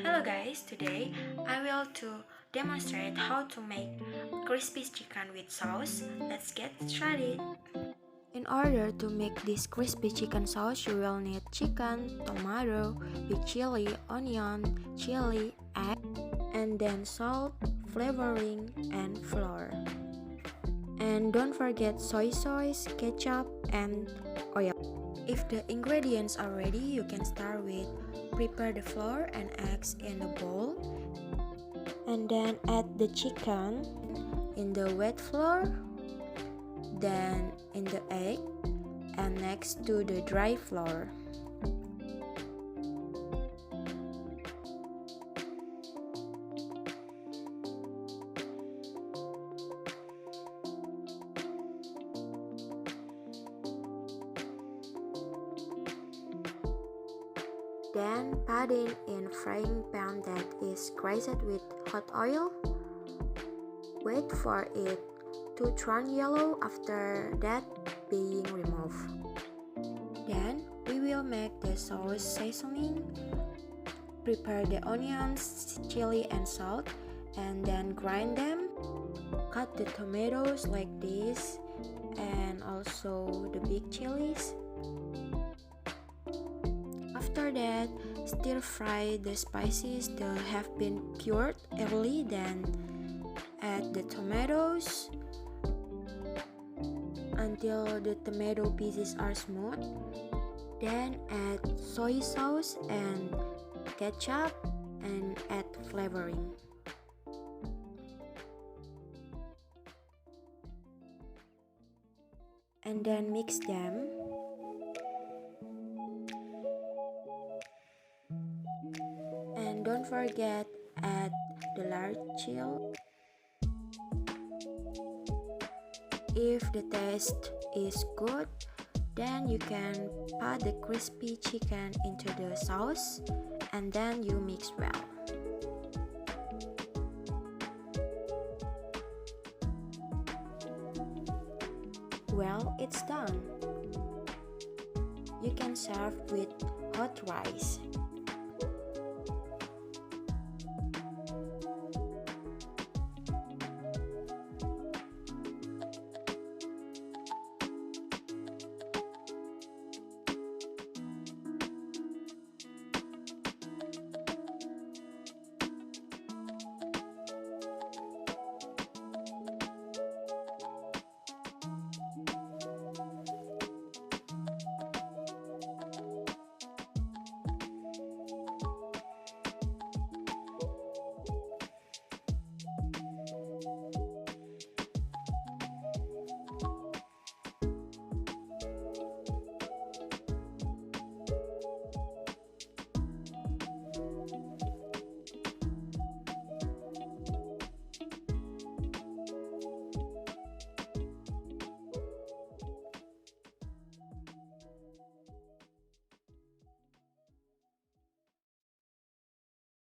Hello guys, today I will to demonstrate how to make crispy chicken with sauce. Let's get started. In order to make this crispy chicken sauce, you will need chicken, tomato, big chili, onion, chili, egg, and then salt, flavoring, and flour. And don't forget soy sauce, ketchup, and oil. If the ingredients are ready, you can start with prepare the flour and eggs in a bowl, and then add the chicken in the wet flour, then in the egg, and next to the dry flour. Then put in frying pan that is greased with hot oil. Wait for it to turn yellow, after that being removed. Then we will make the sauce seasoning. Prepare the onions, chili and salt, and then grind them. Cut the tomatoes like this, and also the big chilies. After that, stir fry the spices that have been pured early, then add the tomatoes until the tomato pieces are smooth. Then add soy sauce and ketchup and add flavoring. And then mix them. And don't forget add the large chili. If the taste is good, then you can put the crispy chicken into the sauce and then you mix well. Well, it's done. You can serve with hot rice.